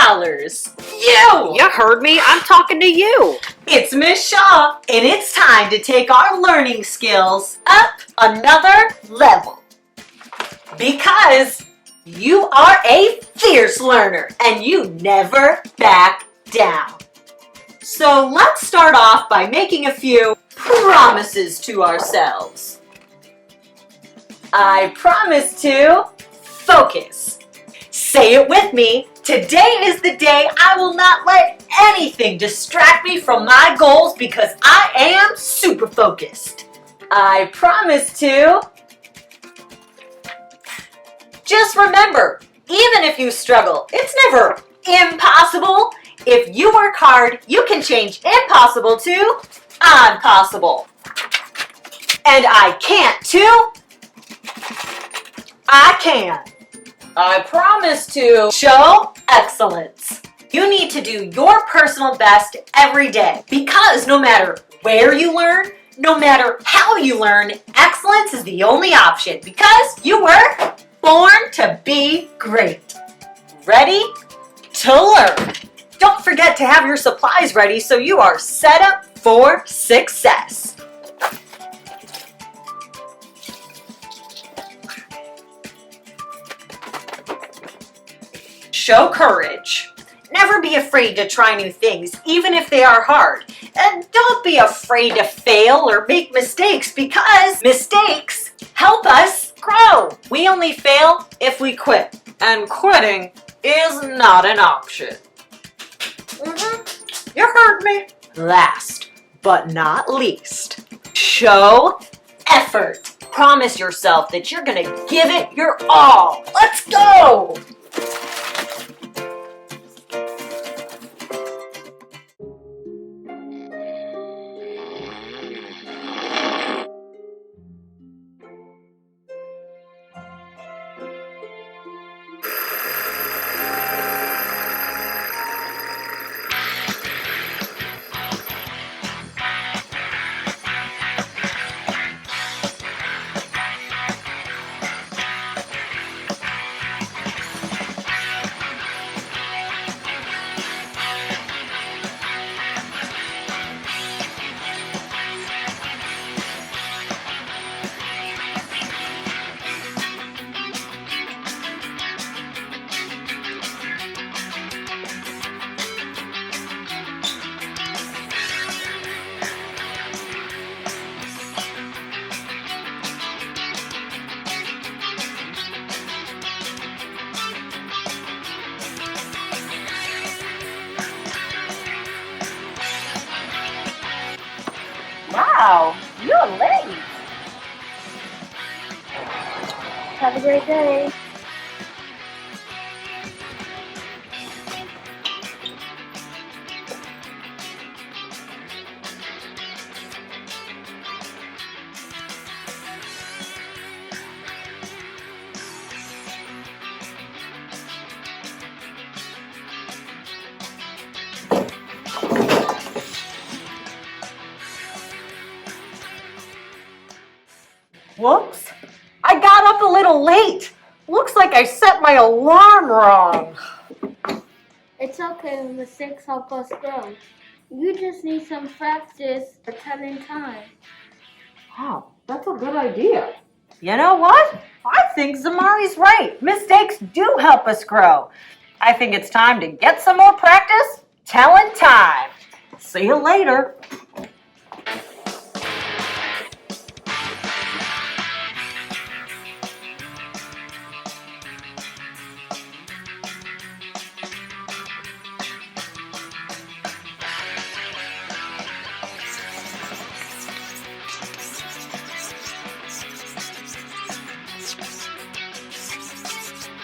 scholars. You heard me. I'm talking to you. It's Miss Shaw, and it's time to take our learning skills up another level. Because you are a fierce learner, and you never back down. So let's start off by making a few promises to ourselves. I promise to focus. Say it with me. Today is the day I will not let anything distract me from my goals because I am super focused. I promise to. Just remember, even if you struggle, it's never impossible. If you work hard, you can change impossible to impossible. And I can't too. I can. I promise to show excellence. You need to do your personal best every day because no matter where you learn, no matter how you learn, excellence is the only option because you were born to be great. Ready to learn. Don't forget to have your supplies ready so you are set up for success. Show courage. Never be afraid to try new things, even if they are hard. And don't be afraid to fail or make mistakes because mistakes help us grow. We only fail if we quit. And quitting is not an option. You heard me. Last but not least, show effort. Promise yourself that you're gonna give it your all. Let's go! Wow, you're late. Have a great day. Whoops, I got up a little late. Looks like I set my alarm wrong. It's okay, mistakes help us grow. You just need some practice for telling time. Wow, that's a good idea. You know what? I think Zamari's right. Mistakes do help us grow. I think it's time to get some more practice telling time. See you later.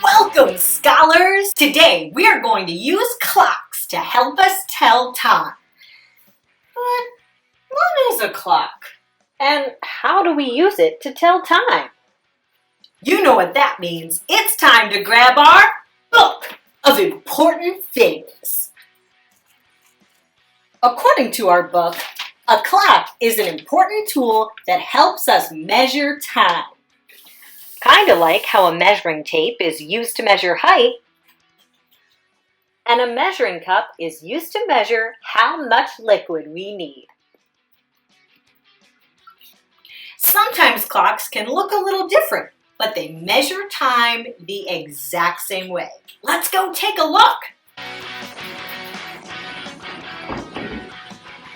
Welcome, scholars! Today we are going to use clocks to help us tell time. But what is a clock? And how do we use it to tell time? You know what that means. It's time to grab our book of important things. According to our book, a clock is an important tool that helps us measure time. Kind of like how a measuring tape is used to measure height. And and a measuring cup is used to measure how much liquid we need. Sometimes clocks can look a little different, but they measure time the exact same way. Let's go take a look.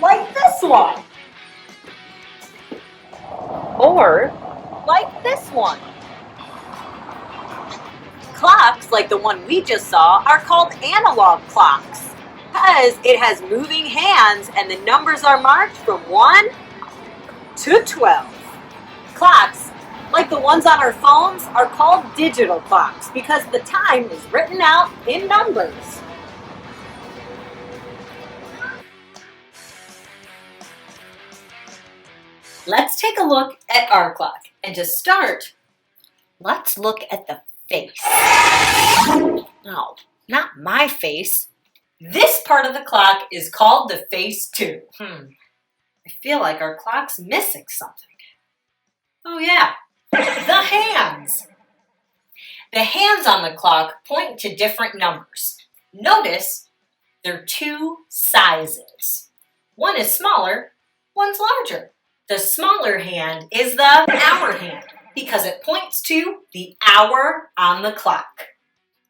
Like this one. Or like this one. Clocks like the one we just saw are called analog clocks because it has moving hands and the numbers are marked from 1 to 12. Clocks like the ones on our phones are called digital clocks because the time is written out in numbers. Let's take a look at our clock. And to start, let's look at the face. No, not my face. This part of the clock is called the face too. I feel like our clock's missing something. Oh yeah, the hands. The hands on the clock point to different numbers. Notice there are two sizes. One is smaller, one's larger. The smaller hand is the hour hand because it points to the hour on the clock.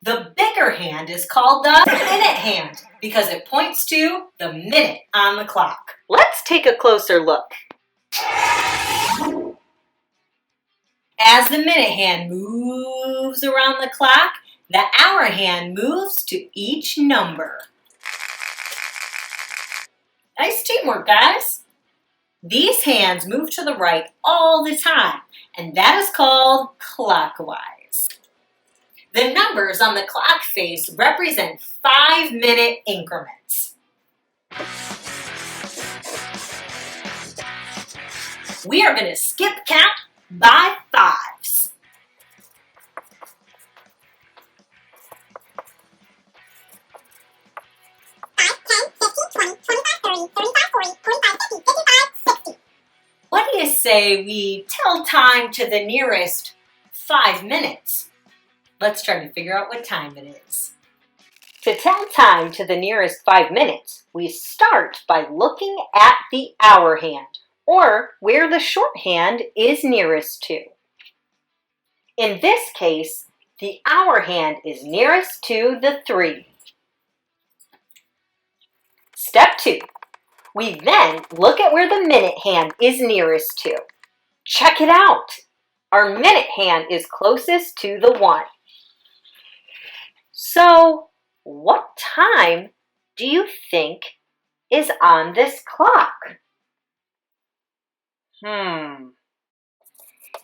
The bigger hand is called the minute hand because it points to the minute on the clock. Let's take a closer look. As the minute hand moves around the clock, the hour hand moves to each number. Nice teamwork, guys. These hands move to the right all the time, and that is called clockwise. The numbers on the clock face represent 5-minute increments. We are going to skip count by 5s. What do you say we tell time to the nearest 5 minutes? Let's try to figure out what time it is. To tell time to the nearest 5 minutes, we start by looking at the hour hand, or where the short hand is nearest to. In this case, the hour hand is nearest to the 3. Step 2. We then look at where the minute hand is nearest to. Check it out. Our minute hand is closest to the 1. So, what time do you think is on this clock?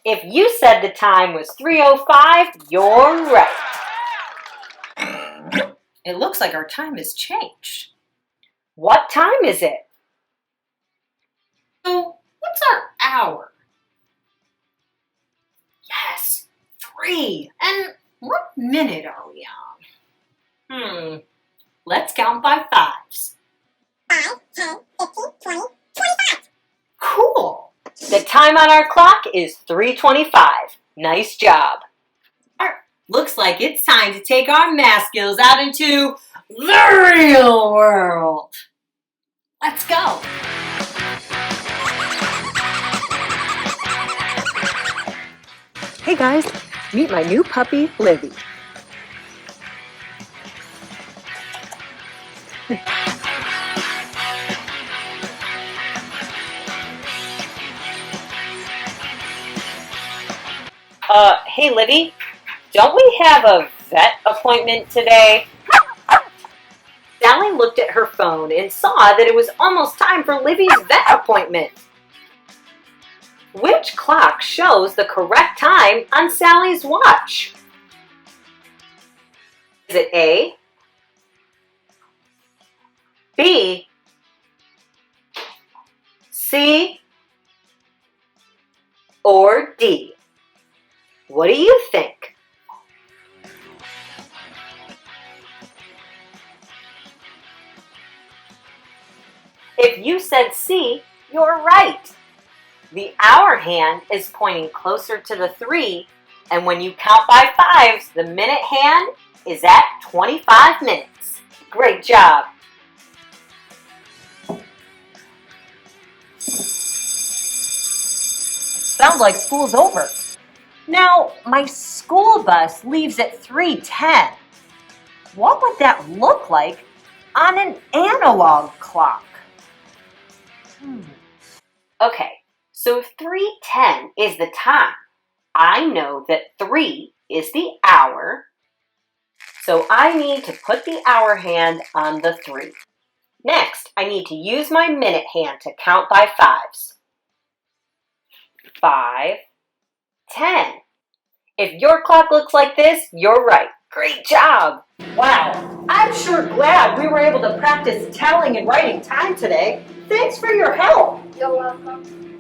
If you said the time was 3:05, you're right. It looks like our time has changed. What time is it? So, what's our hour? Yes, 3. And what minute are we on? Let's count by 5s. 5, 10, 15, 20, 25. Cool. The time on our clock is 3:25. Nice job. Looks like it's time to take our math skills out into the real world. Let's go. Hey guys, meet my new puppy, Livy. Hey Livy, don't we have a vet appointment today? Sally looked at her phone and saw that it was almost time for Livy's vet appointment. Which clock shows the correct time on Sally's watch? Is it A, B, C, or D? What do you think? If you said C, you're right. The hour hand is pointing closer to the 3, and when you count by 5s, the minute hand is at 25 minutes. Great Good job. Sounds like school's over. Now, my school bus leaves at 3:10. What would that look like on an analog clock? Okay, so if 3:10 is the time, I know that 3 is the hour, so I need to put the hour hand on the 3. Next, I need to use my minute hand to count by 5s. 5, 10. If your clock looks like this, you're right. Great job! Wow, I'm sure glad we were able to practice telling and writing time today. Thanks for your help. You're welcome.